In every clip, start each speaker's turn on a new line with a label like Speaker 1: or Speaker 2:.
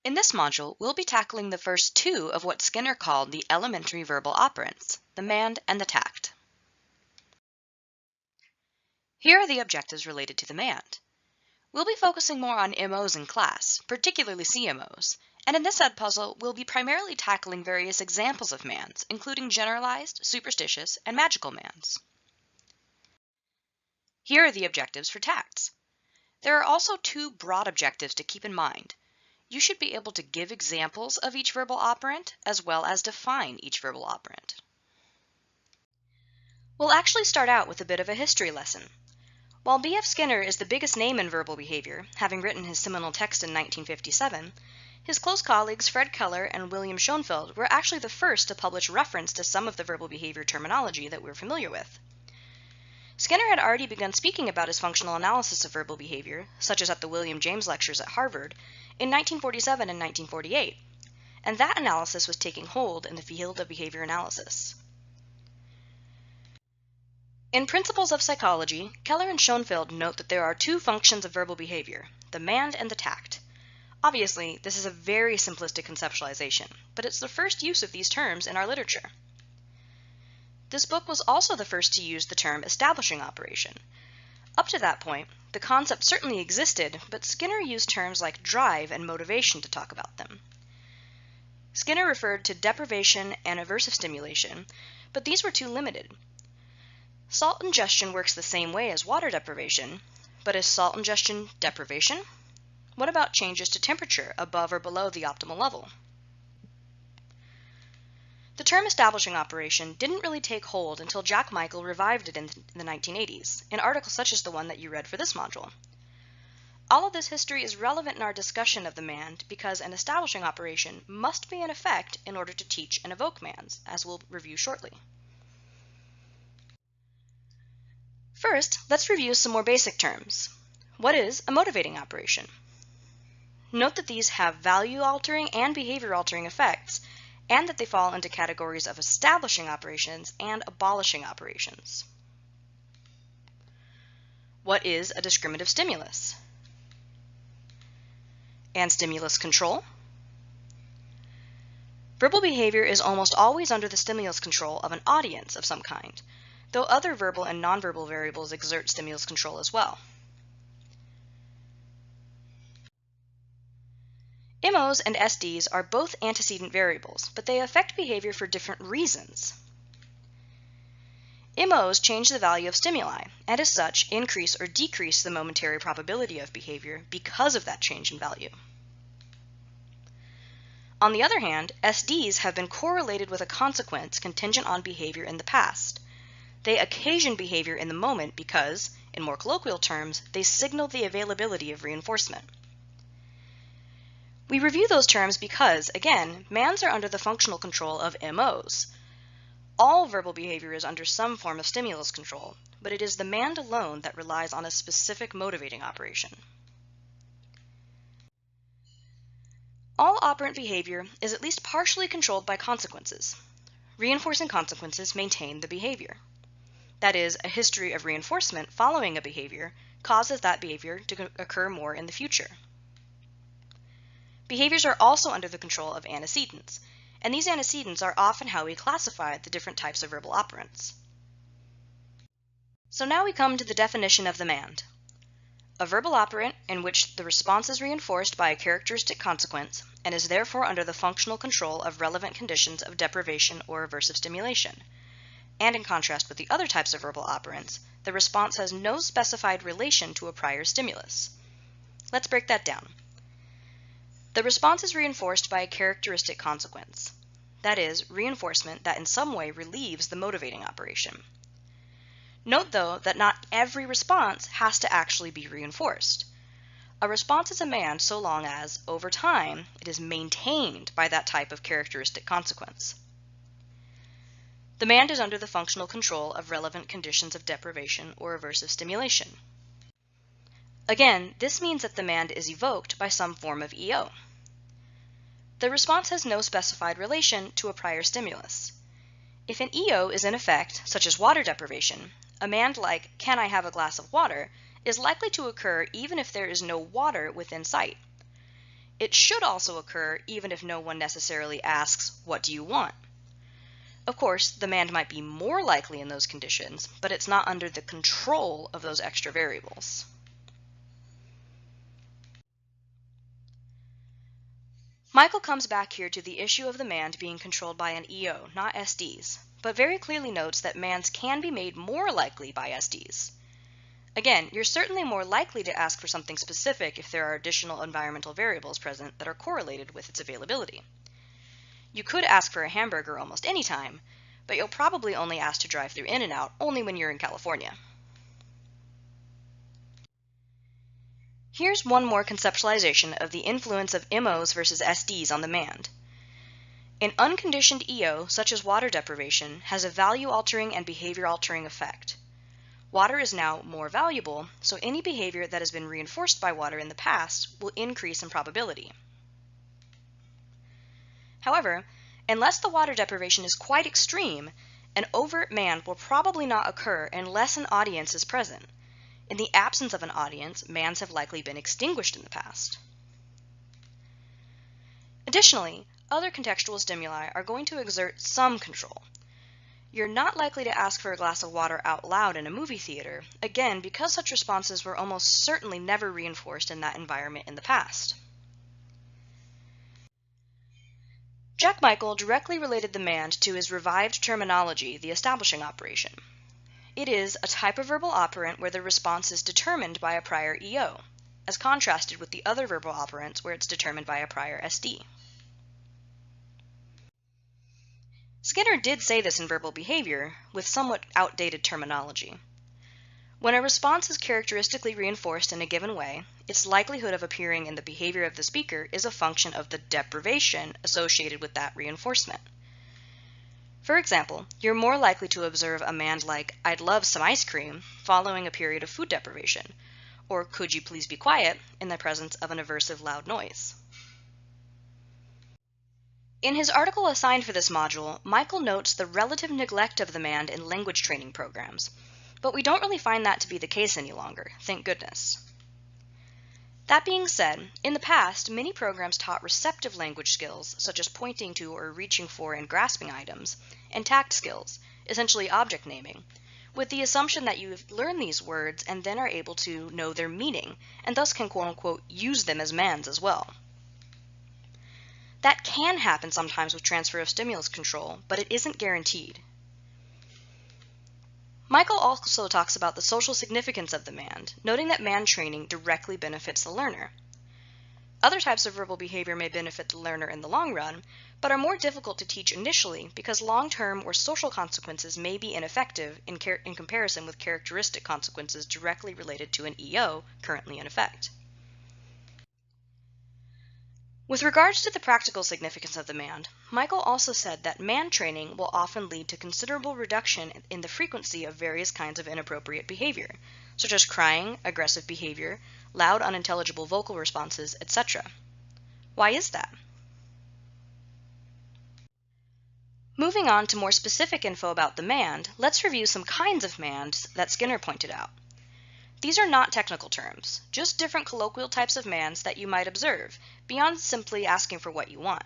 Speaker 1: In this module, we'll be tackling the first two of what Skinner called the elementary verbal operants, the MAND and the TACT. Here are the objectives related to the MAND. We'll be focusing more on MOs in class, particularly CMOs, and in this Edpuzzle, we'll be primarily tackling various examples of MANDs, including generalized, superstitious, and magical MANDs. Here are the objectives for TACTs. There are also two broad objectives to keep in mind. You should be able to give examples of each verbal operant as well as define each verbal operant. We'll actually start out with a bit of a history lesson. While B.F. Skinner is the biggest name in verbal behavior, having written his seminal text in 1957, his close colleagues Fred Keller and William Schoenfeld were actually the first to publish reference to some of the verbal behavior terminology that we're familiar with. Skinner had already begun speaking about his functional analysis of verbal behavior, such as at the William James lectures at Harvard, in 1947 and 1948, and that analysis was taking hold in the field of behavior analysis. In Principles of Psychology, Keller and Schoenfeld note that there are two functions of verbal behavior, the MAND and the TACT. Obviously, this is a very simplistic conceptualization, but it's the first use of these terms in our literature. This book was also the first to use the term establishing operation. Up to that point, the concept certainly existed, but Skinner used terms like drive and motivation to talk about them. Skinner referred to deprivation and aversive stimulation, but these were too limited. Salt ingestion works the same way as water deprivation, but is salt ingestion deprivation? What about changes to temperature above or below the optimal level? The term establishing operation didn't really take hold until Jack Michael revived it in the 1980s, in articles such as the one that you read for this module. All of this history is relevant in our discussion of the MAND because an establishing operation must be in effect in order to teach and evoke MANDs, as we'll review shortly. First, let's review some more basic terms. What is a motivating operation? Note that these have value-altering and behavior-altering effects, and that they fall into categories of establishing operations and abolishing operations. What is a discriminative stimulus? And stimulus control? Verbal behavior is almost always under the stimulus control of an audience of some kind, though other verbal and nonverbal variables exert stimulus control as well. MOs and SDs are both antecedent variables, but they affect behavior for different reasons. MOs change the value of stimuli, and as such, increase or decrease the momentary probability of behavior because of that change in value. On the other hand, SDs have been correlated with a consequence contingent on behavior in the past. They occasion behavior in the moment because, in more colloquial terms, they signal the availability of reinforcement. We review those terms because, again, MANDs are under the functional control of MOs. All verbal behavior is under some form of stimulus control, but it is the MAND alone that relies on a specific motivating operation. All operant behavior is at least partially controlled by consequences. Reinforcing consequences maintain the behavior. That is, a history of reinforcement following a behavior causes that behavior to occur more in the future. Behaviors are also under the control of antecedents, and these antecedents are often how we classify the different types of verbal operants. So now we come to the definition of the MAND. A verbal operant in which the response is reinforced by a characteristic consequence and is therefore under the functional control of relevant conditions of deprivation or aversive stimulation. And in contrast with the other types of verbal operants, the response has no specified relation to a prior stimulus. Let's break that down. The response is reinforced by a characteristic consequence. That is, reinforcement that in some way relieves the motivating operation. Note, though, that not every response has to actually be reinforced. A response is a MAND so long as, over time, it is maintained by that type of characteristic consequence. The MAND is under the functional control of relevant conditions of deprivation or aversive stimulation. Again, this means that the MAND is evoked by some form of EO. The response has no specified relation to a prior stimulus. If an EO is in effect, such as water deprivation, a MAND like, "Can I have a glass of water?" is likely to occur even if there is no water within sight. it should also occur even if no one necessarily asks, "What do you want?" Of course, the MAND might be more likely in those conditions, but it's not under the control of those extra variables. Michael comes back here to the issue of the MAND being controlled by an EO, not SDs, but very clearly notes that MANDs can be made more likely by SDs. Again, you're certainly more likely to ask for something specific if there are additional environmental variables present that are correlated with its availability. You could ask for a hamburger almost any time, but you'll probably only ask to drive through In-N-Out only when you're in California. Here's one more conceptualization of the influence of MOs versus SDs on the MAND. An unconditioned EO, such as water deprivation, has a value-altering and behavior-altering effect. Water is now more valuable, so any behavior that has been reinforced by water in the past will increase in probability. However, unless the water deprivation is quite extreme, an overt MAND will probably not occur unless an audience is present. In the absence of an audience, MANDs have likely been extinguished in the past. Additionally, other contextual stimuli are going to exert some control. You're not likely to ask for a glass of water out loud in a movie theater, again because such responses were almost certainly never reinforced in that environment in the past. Jack Michael directly related the MAND to his revived terminology, the establishing operation. It is a type of verbal operant where the response is determined by a prior EO, as contrasted with the other verbal operants where it's determined by a prior SD. Skinner did say this in verbal behavior, with somewhat outdated terminology. When a response is characteristically reinforced in a given way, its likelihood of appearing in the behavior of the speaker is a function of the deprivation associated with that reinforcement. For example, you're more likely to observe a MAND like, "I'd love some ice cream," following a period of food deprivation, or "Could you please be quiet," in the presence of an aversive loud noise. In his article assigned for this module, Michael notes the relative neglect of the MAND in language training programs, but we don't really find that to be the case any longer, thank goodness. That being said, in the past, many programs taught receptive language skills, such as pointing to or reaching for and grasping items, and TACT skills, essentially object naming, with the assumption that you learn these words and then are able to know their meaning, and thus can quote-unquote use them as MANDs as well. That can happen sometimes with transfer of stimulus control, but it isn't guaranteed. Michael also talks about the social significance of the MAND, noting that MAND training directly benefits the learner. Other types of verbal behavior may benefit the learner in the long run, but are more difficult to teach initially because long-term or social consequences may be ineffective in comparison with characteristic consequences directly related to an EO currently in effect. With regards to the practical significance of the MAND, Michael also said that MAND training will often lead to considerable reduction in the frequency of various kinds of inappropriate behavior, such as crying, aggressive behavior, loud unintelligible vocal responses, etc. Why is that? Moving on to more specific info about the MAND, let's review some kinds of MANDs that Skinner pointed out. These are not technical terms, just different colloquial types of MANDs that you might observe, beyond simply asking for what you want.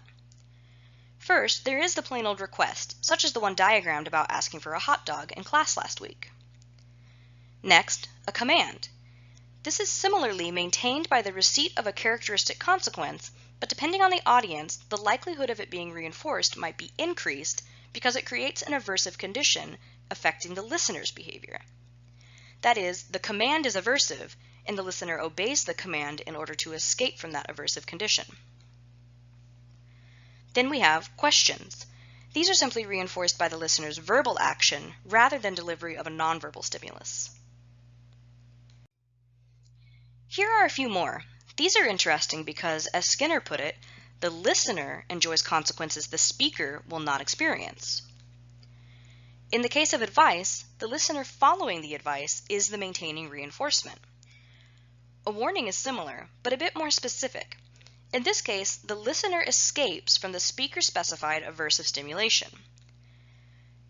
Speaker 1: First, there is the plain old request, such as the one diagrammed about asking for a hot dog in class last week. Next, a command. This is similarly maintained by the receipt of a characteristic consequence, but depending on the audience, the likelihood of it being reinforced might be increased because it creates an aversive condition affecting the listener's behavior. That is, the command is aversive, and the listener obeys the command in order to escape from that aversive condition. Then we have questions. These are simply reinforced by the listener's verbal action rather than delivery of a nonverbal stimulus. Here are a few more. These are interesting because, as Skinner put it, the listener enjoys consequences the speaker will not experience. In the case of advice, the listener following the advice is the maintaining reinforcement. A warning is similar, but a bit more specific. In this case, the listener escapes from the speaker-specified aversive stimulation.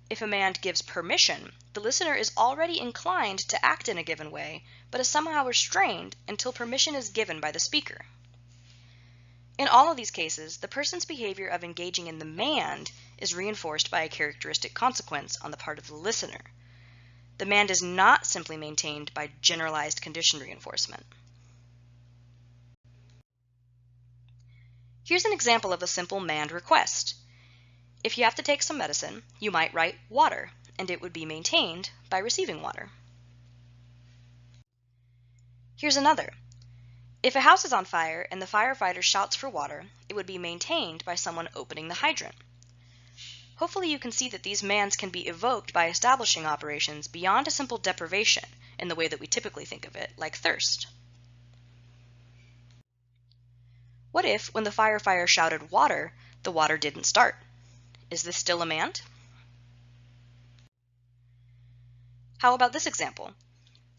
Speaker 1: If a MAND gives permission, the listener is already inclined to act in a given way, but is somehow restrained until permission is given by the speaker. In all of these cases, the person's behavior of engaging in the MAND is reinforced by a characteristic consequence on the part of the listener. The MAND is not simply maintained by generalized condition reinforcement. Here's an example of a simple MAND request. If you have to take some medicine, you might write water, and it would be maintained by receiving water. Here's another. If a house is on fire and the firefighter shouts for water, it would be maintained by someone opening the hydrant. Hopefully you can see that these MANDs can be evoked by establishing operations beyond a simple deprivation in the way that we typically think of it, like thirst. What if, when the firefighter shouted water, the water didn't start? Is this still a MAND? How about this example?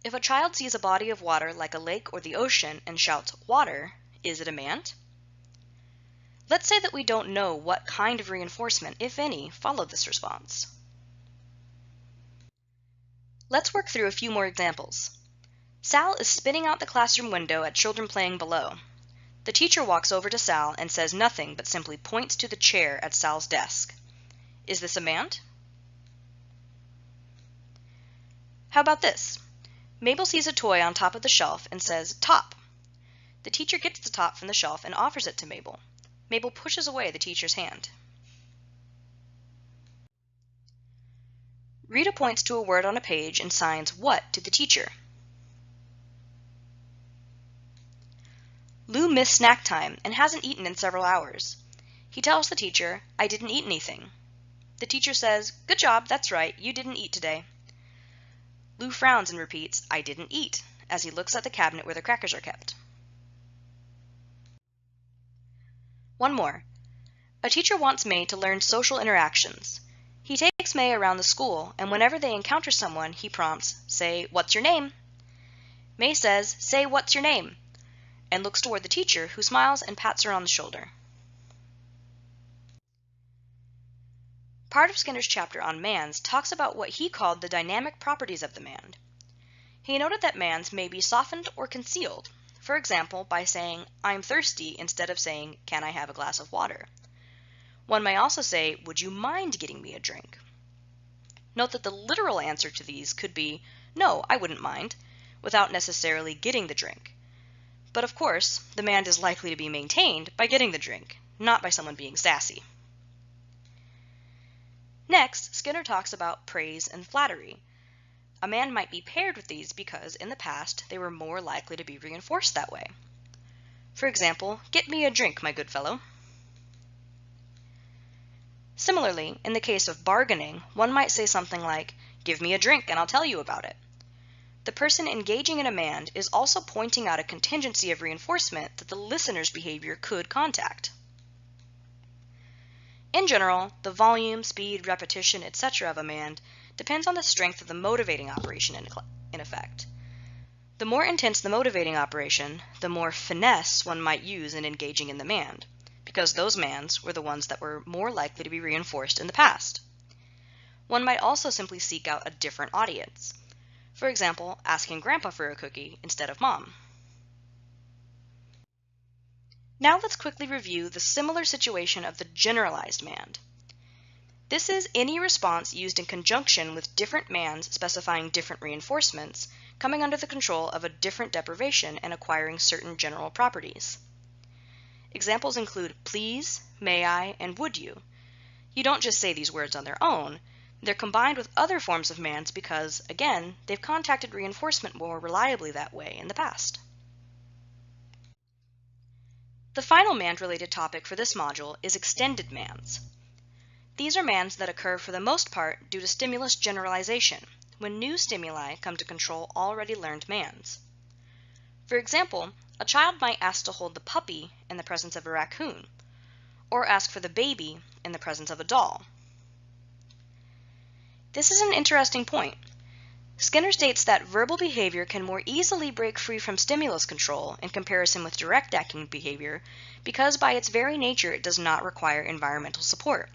Speaker 1: If a child sees a body of water like a lake or the ocean and shouts water, is it a MAND? Let's say that we don't know what kind of reinforcement, if any, followed this response. Let's work through a few more examples. Sal is spitting out the classroom window at children playing below. The teacher walks over to Sal and says nothing but simply points to the chair at Sal's desk. Is this a MAND? How about this? Mabel sees a toy on top of the shelf and says, "Top." The teacher gets the top from the shelf and offers it to Mabel. Mabel pushes away the teacher's hand. Rita points to a word on a page and signs "what" to the teacher. Lou missed snack time and hasn't eaten in several hours. He tells the teacher, "I didn't eat anything." The teacher says, "Good job, that's right, you didn't eat today." Lou frowns and repeats, "I didn't eat," as he looks at the cabinet where the crackers are kept. One more. A teacher wants May to learn social interactions. He takes May around the school, and whenever they encounter someone, he prompts, "Say, what's your name?" May says, "Say, what's your name?" and looks toward the teacher, who smiles and pats her on the shoulder. Part of Skinner's chapter on MANDs talks about what he called the dynamic properties of the MAND. He noted that MANDs may be softened or concealed, for example, by saying, "I'm thirsty," instead of saying, "Can I have a glass of water?" One may also say, "Would you mind getting me a drink?" Note that the literal answer to these could be, "No, I wouldn't mind," without necessarily getting the drink. But of course, the MAND is likely to be maintained by getting the drink, not by someone being sassy. Next, Skinner talks about praise and flattery. A MAND might be paired with these because, in the past, they were more likely to be reinforced that way. For example, "Get me a drink, my good fellow." Similarly, in the case of bargaining, one might say something like, "Give me a drink and I'll tell you about it." The person engaging in a MAND is also pointing out a contingency of reinforcement that the listener's behavior could contact. In general, the volume, speed, repetition, etc. of a MAND depends on the strength of the motivating operation in effect. The more intense the motivating operation, the more finesse one might use in engaging in the MAND, because those MANDs were the ones that were more likely to be reinforced in the past. One might also simply seek out a different audience. For example, asking Grandpa for a cookie instead of Mom. Now let's quickly review the similar situation of the generalized MAND. This is any response used in conjunction with different MANDs specifying different reinforcements, coming under the control of a different deprivation and acquiring certain general properties. Examples include please, may I, and would you. You don't just say these words on their own. They're combined with other forms of MANDs because, again, they've contacted reinforcement more reliably that way in the past. The final MAND-related topic for this module is extended MANDs. These are MANDs that occur for the most part due to stimulus generalization, when new stimuli come to control already learned MANDs. For example, a child might ask to hold the puppy in the presence of a raccoon, or ask for the baby in the presence of a doll. This is an interesting point. Skinner states that verbal behavior can more easily break free from stimulus control in comparison with direct acting behavior because by its very nature it does not require environmental support.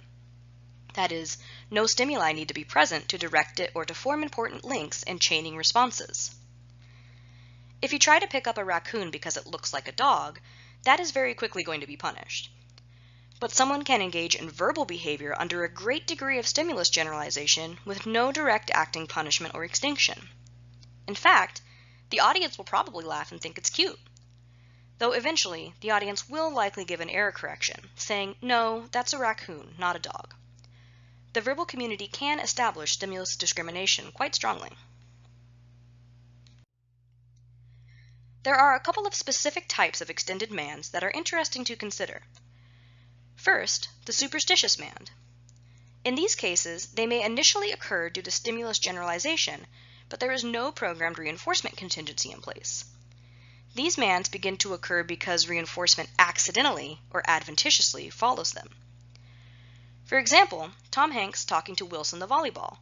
Speaker 1: That is, no stimuli need to be present to direct it or to form important links in chaining responses. If you try to pick up a raccoon because it looks like a dog, that is very quickly going to be punished. But someone can engage in verbal behavior under a great degree of stimulus generalization with no direct acting punishment or extinction. In fact, the audience will probably laugh and think it's cute. Though eventually, the audience will likely give an error correction, saying, no, that's a raccoon, not a dog. The verbal community can establish stimulus discrimination quite strongly. There are a couple of specific types of extended MANDs that are interesting to consider. First, the superstitious MAND. In these cases, they may initially occur due to stimulus generalization, but there is no programmed reinforcement contingency in place. These MANDs begin to occur because reinforcement accidentally or adventitiously follows them. For example, Tom Hanks talking to Wilson the volleyball.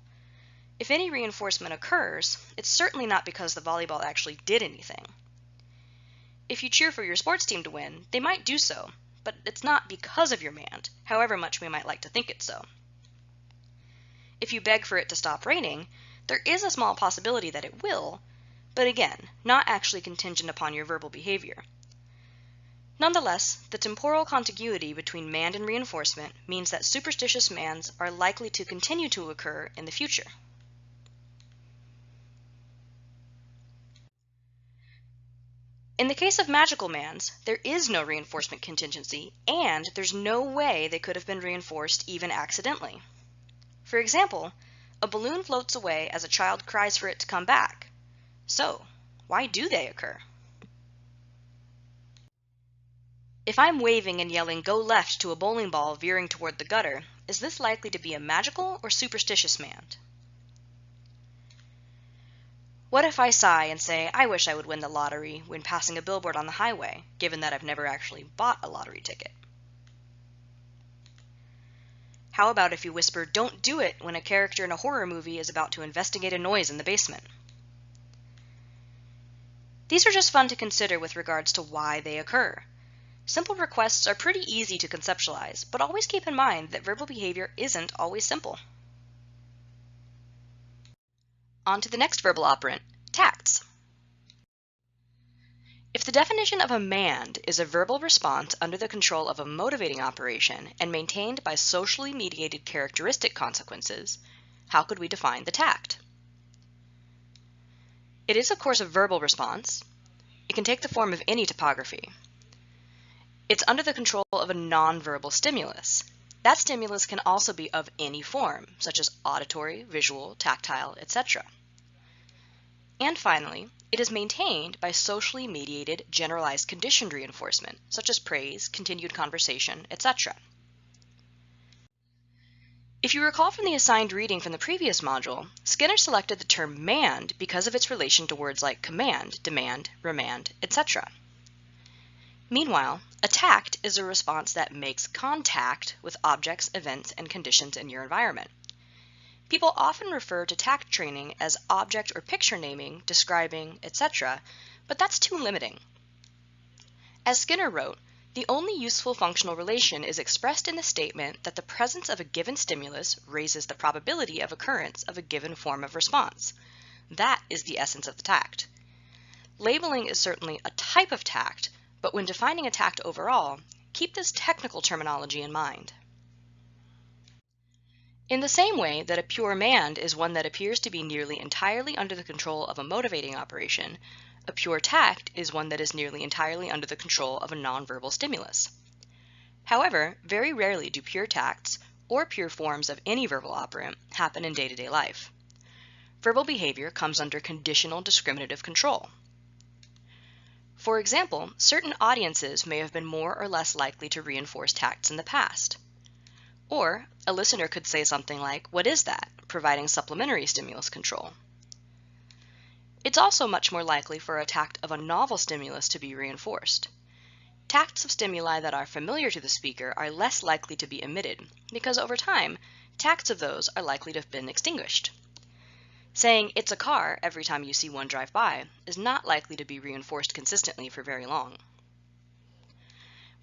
Speaker 1: If any reinforcement occurs, it's certainly not because the volleyball actually did anything. If you cheer for your sports team to win, they might do so, but it's not because of your MAND, however much we might like to think it's so. If you beg for it to stop raining, there is a small possibility that it will, but again, not actually contingent upon your verbal behavior. Nonetheless, the temporal contiguity between MAND and reinforcement means that superstitious MANDs are likely to continue to occur in the future. In the case of magical MANDs, there is no reinforcement contingency, and there's no way they could have been reinforced even accidentally. For example, a balloon floats away as a child cries for it to come back. So, why do they occur? If I'm waving and yelling "go left" to a bowling ball veering toward the gutter, is this likely to be a magical or superstitious MAND? What if I sigh and say, I wish I would win the lottery when passing a billboard on the highway, given that I've never actually bought a lottery ticket? How about if you whisper, don't do it, when a character in a horror movie is about to investigate a noise in the basement? These are just fun to consider with regards to why they occur. Simple requests are pretty easy to conceptualize, but always keep in mind that verbal behavior isn't always simple. On to the next verbal operant, TACTS. If the definition of a MAND is a verbal response under the control of a motivating operation and maintained by socially mediated characteristic consequences, how could we define the TACT? It is, of course, a verbal response. It can take the form of any topography. It's under the control of a nonverbal stimulus. That stimulus can also be of any form, such as auditory, visual, tactile, etc. And finally, it is maintained by socially mediated generalized conditioned reinforcement, such as praise, continued conversation, etc. If you recall from the assigned reading from the previous module, Skinner selected the term MAND because of its relation to words like command, demand, remand, etc. Meanwhile, a TACT is a response that makes contact with objects, events, and conditions in your environment. People often refer to TACT training as object or picture naming, describing, etc., but that's too limiting. As Skinner wrote, the only useful functional relation is expressed in the statement that the presence of a given stimulus raises the probability of occurrence of a given form of response. That is the essence of the TACT. Labeling is certainly a type of TACT, but when defining a TACT overall, keep this technical terminology in mind. In the same way that a pure MAND is one that appears to be nearly entirely under the control of a motivating operation, a pure TACT is one that is nearly entirely under the control of a nonverbal stimulus. However, very rarely do pure TACTs, or pure forms of any verbal operant, happen in day-to-day life. Verbal behavior comes under conditional discriminative control. For example, certain audiences may have been more or less likely to reinforce TACTs in the past. Or, a listener could say something like, "What is that?" providing supplementary stimulus control. It's also much more likely for a TACT of a novel stimulus to be reinforced. TACTs of stimuli that are familiar to the speaker are less likely to be emitted, because over time, TACTs of those are likely to have been extinguished. Saying, "It's a car," every time you see one drive by is not likely to be reinforced consistently for very long.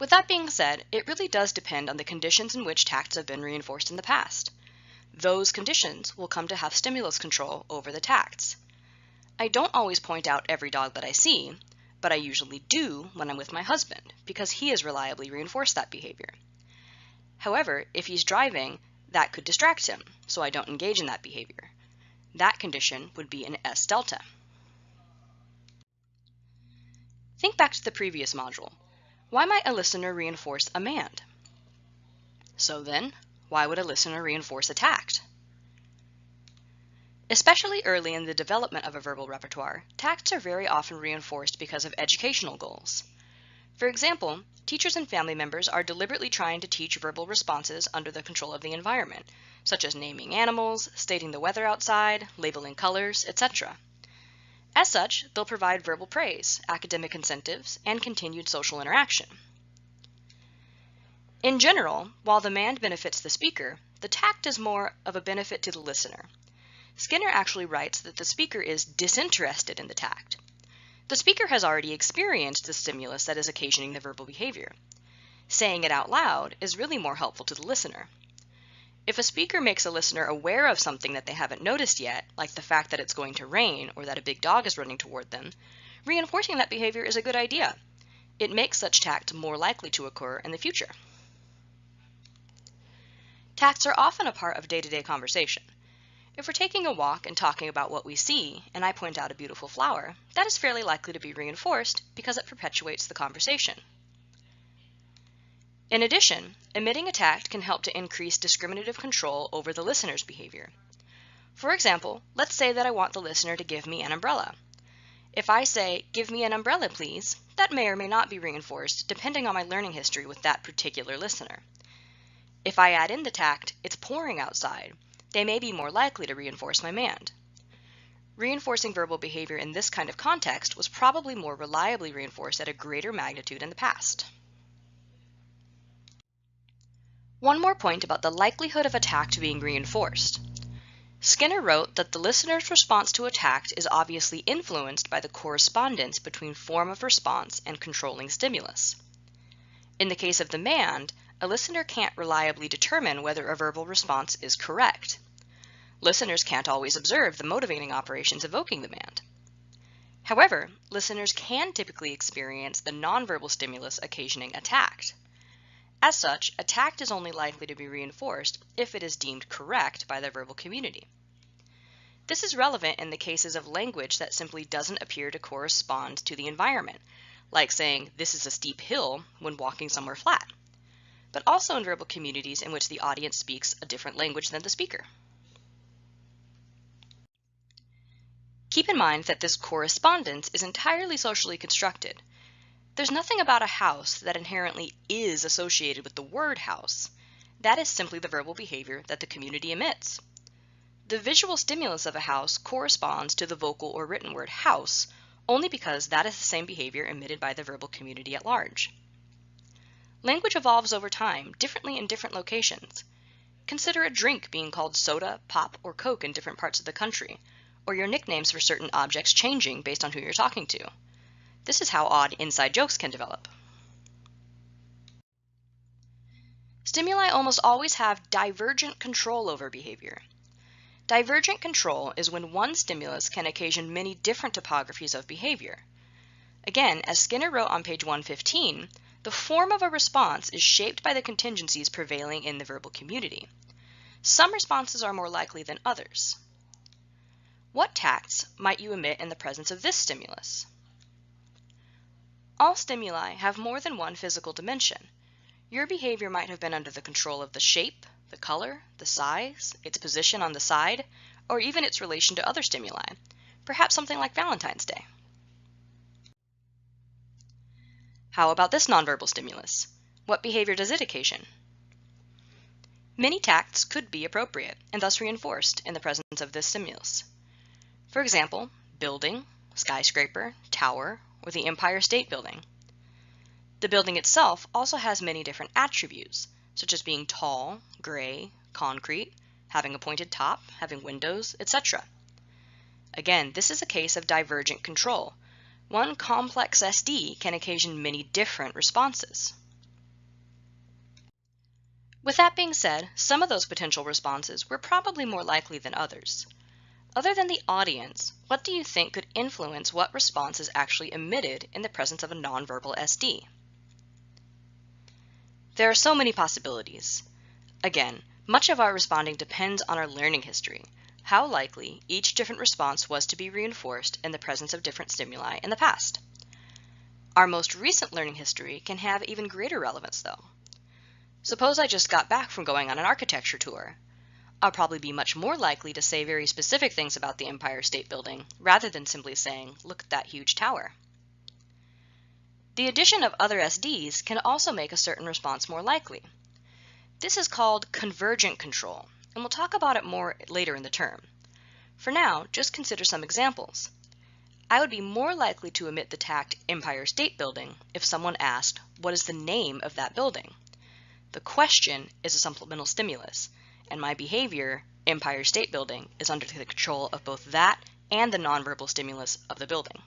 Speaker 1: With that being said, it really does depend on the conditions in which TACTs have been reinforced in the past. Those conditions will come to have stimulus control over the TACTs. I don't always point out every dog that I see, but I usually do when I'm with my husband because he has reliably reinforced that behavior. However, if he's driving, that could distract him, so I don't engage in that behavior. That condition would be an S delta. Think back to the previous module. Why might a listener reinforce a MAND? So then, why would a listener reinforce a TACT? Especially early in the development of a verbal repertoire, TACTs are very often reinforced because of educational goals. For example, teachers and family members are deliberately trying to teach verbal responses under the control of the environment, such as naming animals, stating the weather outside, labeling colors, etc. As such, they'll provide verbal praise, academic incentives, and continued social interaction. In general, while the MAND benefits the speaker, the TACT is more of a benefit to the listener. Skinner actually writes that the speaker is disinterested in the TACT. The speaker has already experienced the stimulus that is occasioning the verbal behavior. Saying it out loud is really more helpful to the listener. If a speaker makes a listener aware of something that they haven't noticed yet, like the fact that it's going to rain or that a big dog is running toward them, reinforcing that behavior is a good idea. It makes such TACT more likely to occur in the future. TACTs are often a part of day-to-day conversation. If we're taking a walk and talking about what we see, and I point out a beautiful flower, that is fairly likely to be reinforced because it perpetuates the conversation. In addition, emitting a TACT can help to increase discriminative control over the listener's behavior. For example, let's say that I want the listener to give me an umbrella. If I say, "Give me an umbrella, please," that may or may not be reinforced depending on my learning history with that particular listener. If I add in the TACT, "It's pouring outside," they may be more likely to reinforce my MAND. Reinforcing verbal behavior in this kind of context was probably more reliably reinforced at a greater magnitude in the past. One more point about the likelihood of a TACT being reinforced. Skinner wrote that the listener's response to a TACT is obviously influenced by the correspondence between form of response and controlling stimulus. In the case of the MAND, a listener can't reliably determine whether a verbal response is correct. Listeners can't always observe the motivating operations evoking the MAND. However, listeners can typically experience the nonverbal stimulus occasioning a TACT. As such, a TACT is only likely to be reinforced if it is deemed correct by the verbal community. This is relevant in the cases of language that simply doesn't appear to correspond to the environment, like saying, "This is a steep hill," when walking somewhere flat, but also in verbal communities in which the audience speaks a different language than the speaker. Keep in mind that this correspondence is entirely socially constructed. There's nothing about a house that inherently is associated with the word house. That is simply the verbal behavior that the community emits. The visual stimulus of a house corresponds to the vocal or written word house only because that is the same behavior emitted by the verbal community at large. Language evolves over time, differently in different locations. Consider a drink being called soda, pop, or Coke in different parts of the country, or your nicknames for certain objects changing based on who you're talking to. This is how odd inside jokes can develop. Stimuli almost always have divergent control over behavior. Divergent control is when one stimulus can occasion many different topographies of behavior. Again, as Skinner wrote on page 115, the form of a response is shaped by the contingencies prevailing in the verbal community. Some responses are more likely than others. What TACTs might you emit in the presence of this stimulus? All stimuli have more than one physical dimension. Your behavior might have been under the control of the shape, the color, the size, its position on the side, or even its relation to other stimuli, perhaps something like Valentine's Day. How about this nonverbal stimulus? What behavior does it occasion? Many TACTs could be appropriate and thus reinforced in the presence of this stimulus. For example, building, skyscraper, tower, or the Empire State Building. The building itself also has many different attributes, such as being tall, gray, concrete, having a pointed top, having windows, etc. Again, this is a case of divergent control. One complex SD can occasion many different responses. With that being said, some of those potential responses were probably more likely than others. Other than the audience, what do you think could influence what response is actually emitted in the presence of a nonverbal SD? There are so many possibilities. Again, much of our responding depends on our learning history, how likely each different response was to be reinforced in the presence of different stimuli in the past. Our most recent learning history can have even greater relevance, though. Suppose I just got back from going on an architecture tour. I'll probably be much more likely to say very specific things about the Empire State Building rather than simply saying, "Look at that huge tower." The addition of other SDs can also make a certain response more likely. This is called convergent control, and we'll talk about it more later in the term. For now, just consider some examples. I would be more likely to emit the TACT Empire State Building if someone asked, "What is the name of that building?" The question is a supplemental stimulus, and my behavior, Empire State Building, is under the control of both that and the nonverbal stimulus of the building.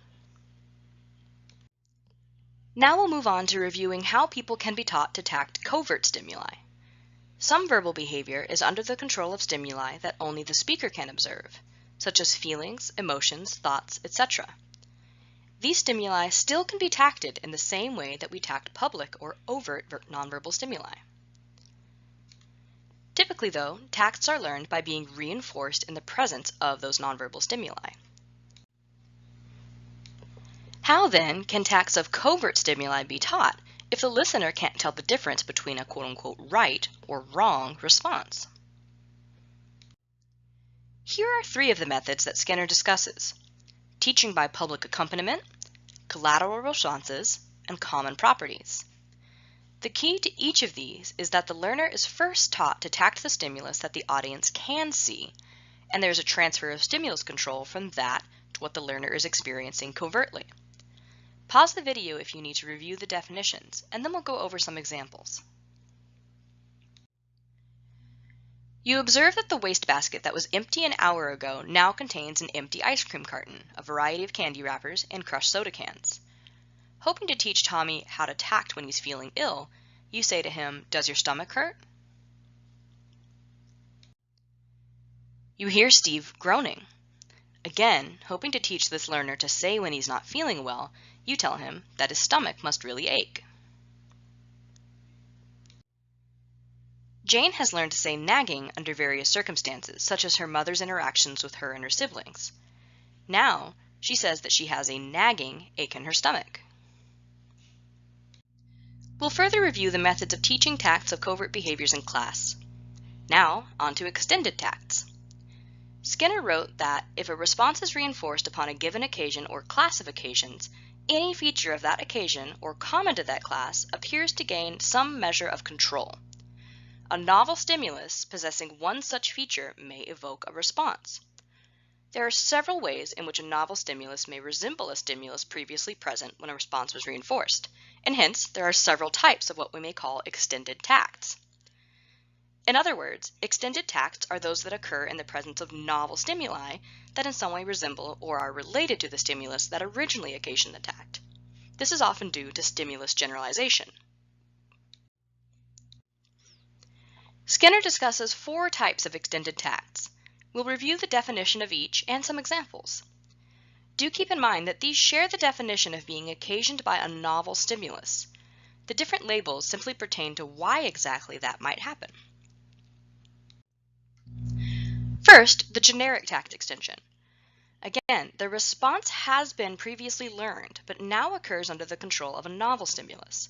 Speaker 1: Now we'll move on to reviewing how people can be taught to tact covert stimuli. Some verbal behavior is under the control of stimuli that only the speaker can observe, such as feelings, emotions, thoughts, etc. These stimuli still can be tacted in the same way that we tact public or overt nonverbal stimuli. Typically, though, tacts are learned by being reinforced in the presence of those nonverbal stimuli. How then can tacts of covert stimuli be taught if the listener can't tell the difference between a quote-unquote right or wrong response? Here are three of the methods that Skinner discusses: teaching by public accompaniment, collateral responses, and common properties. The key to each of these is that the learner is first taught to tact the stimulus that the audience can see, and there is a transfer of stimulus control from that to what the learner is experiencing covertly. Pause the video if you need to review the definitions, and then we'll go over some examples. You observe that the wastebasket that was empty an hour ago now contains an empty ice cream carton, a variety of candy wrappers, and crushed soda cans. Hoping to teach Tommy how to tact when he's feeling ill, you say to him, "Does your stomach hurt?" You hear Steve groaning. Again, hoping to teach this learner to say when he's not feeling well, you tell him that his stomach must really ache. Jane has learned to say nagging under various circumstances, such as her mother's interactions with her and her siblings. Now, she says that she has a nagging ache in her stomach. We'll further review the methods of teaching tacts of covert behaviors in class. Now, on to extended tacts. Skinner wrote that if a response is reinforced upon a given occasion or class of occasions, any feature of that occasion or common to that class appears to gain some measure of control. A novel stimulus possessing one such feature may evoke a response. There are several ways in which a novel stimulus may resemble a stimulus previously present when a response was reinforced, and hence there are several types of what we may call extended tacts. In other words, extended tacts are those that occur in the presence of novel stimuli that in some way resemble or are related to the stimulus that originally occasioned the tact. This is often due to stimulus generalization. Skinner discusses 4 types of extended tacts. We'll review the definition of each and some examples. Do keep in mind that these share the definition of being occasioned by a novel stimulus. The different labels simply pertain to why exactly that might happen. First, the generic tact extension. Again, the response has been previously learned, but now occurs under the control of a novel stimulus.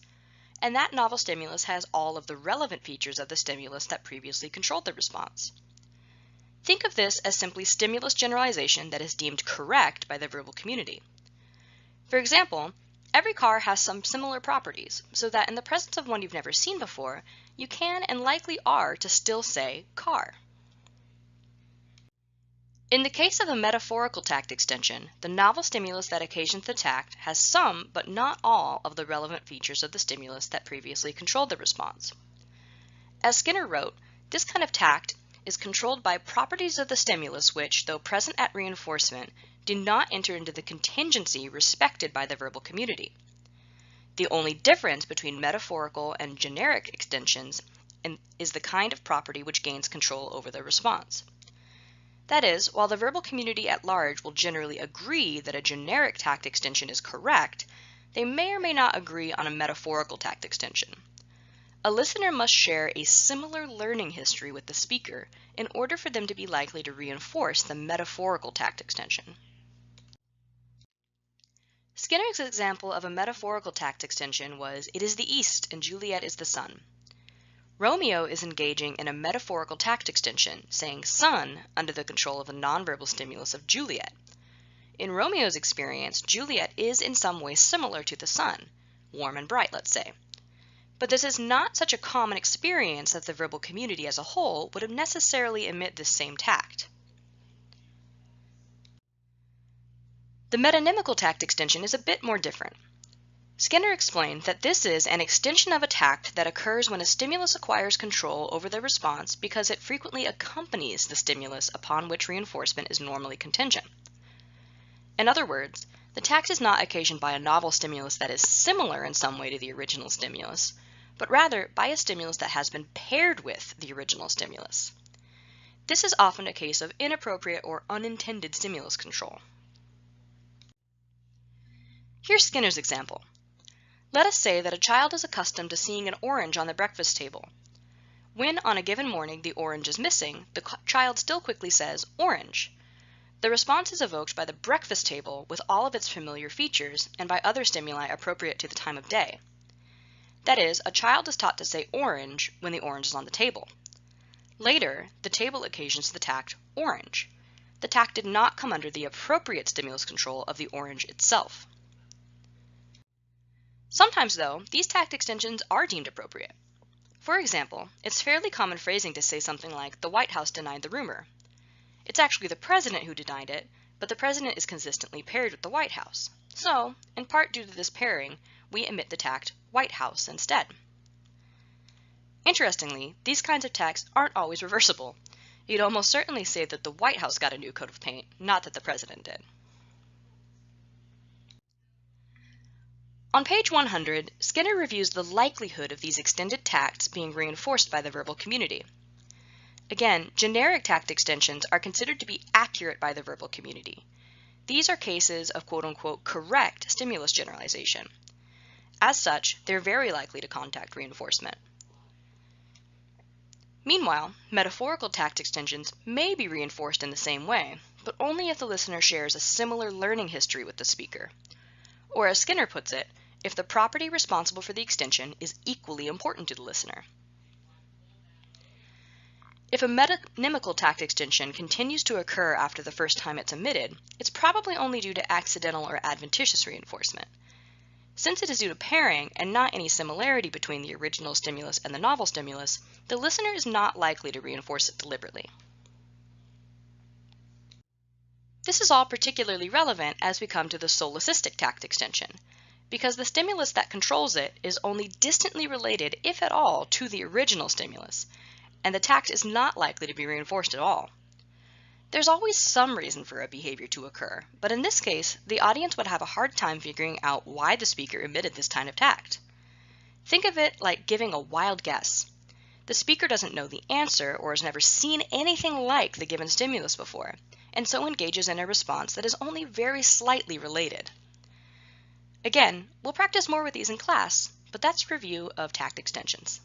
Speaker 1: And that novel stimulus has all of the relevant features of the stimulus that previously controlled the response. Think of this as simply stimulus generalization that is deemed correct by the verbal community. For example, every car has some similar properties, so that in the presence of one you've never seen before, you can and likely are to still say car. In the case of a metaphorical tact extension, the novel stimulus that occasions the tact has some, but not all, of the relevant features of the stimulus that previously controlled the response. As Skinner wrote, this kind of tact is controlled by properties of the stimulus which, though present at reinforcement, do not enter into the contingency respected by the verbal community. The only difference between metaphorical and generic extensions is the kind of property which gains control over the response. That is, while the verbal community at large will generally agree that a generic tact extension is correct, they may or may not agree on a metaphorical tact extension. A listener must share a similar learning history with the speaker in order for them to be likely to reinforce the metaphorical tact extension. Skinner's example of a metaphorical tact extension was, "It is the east and Juliet is the sun." Romeo is engaging in a metaphorical tact extension, saying sun under the control of a nonverbal stimulus of Juliet. In Romeo's experience, Juliet is in some way similar to the sun, warm and bright, let's say. But this is not such a common experience that the verbal community as a whole would have necessarily emit this same tact. The metonymical tact extension is a bit more different. Skinner explained that this is an extension of a tact that occurs when a stimulus acquires control over the response because it frequently accompanies the stimulus upon which reinforcement is normally contingent. In other words, the tact is not occasioned by a novel stimulus that is similar in some way to the original stimulus, but rather by a stimulus that has been paired with the original stimulus. This is often a case of inappropriate or unintended stimulus control. Here's Skinner's example. Let us say that a child is accustomed to seeing an orange on the breakfast table. When on a given morning the orange is missing, the child still quickly says, "orange." The response is evoked by the breakfast table with all of its familiar features and by other stimuli appropriate to the time of day. That is, a child is taught to say orange when the orange is on the table. Later, the table occasions the tact orange. The tact did not come under the appropriate stimulus control of the orange itself. Sometimes, though, these tact extensions are deemed appropriate. For example, it's fairly common phrasing to say something like, "The White House denied the rumor." It's actually the president who denied it, but the president is consistently paired with the White House. So, in part due to this pairing, we emit the tact White House instead. Interestingly, these kinds of tacts aren't always reversible. You'd almost certainly say that the White House got a new coat of paint, not that the president did. On page 100, Skinner reviews the likelihood of these extended tacts being reinforced by the verbal community. Again, generic tact extensions are considered to be accurate by the verbal community. These are cases of quote-unquote correct stimulus generalization. As such, they're very likely to contact reinforcement. Meanwhile, metaphorical tact extensions may be reinforced in the same way, but only if the listener shares a similar learning history with the speaker. Or as Skinner puts it, if the property responsible for the extension is equally important to the listener. If a metonymical tact extension continues to occur after the first time it's emitted, it's probably only due to accidental or adventitious reinforcement. Since it is due to pairing and not any similarity between the original stimulus and the novel stimulus, the listener is not likely to reinforce it deliberately. This is all particularly relevant as we come to the SOLECISTIC tact extension, because the stimulus that controls it is only distantly related, if at all, to the original stimulus, and the tact is not likely to be reinforced at all. There's always some reason for a behavior to occur, but in this case, the audience would have a hard time figuring out why the speaker emitted this kind of tact. Think of it like giving a wild guess. The speaker doesn't know the answer or has never seen anything like the given stimulus before, and so engages in a response that is only very slightly related. Again, we'll practice more with these in class, but that's a review of tact extensions.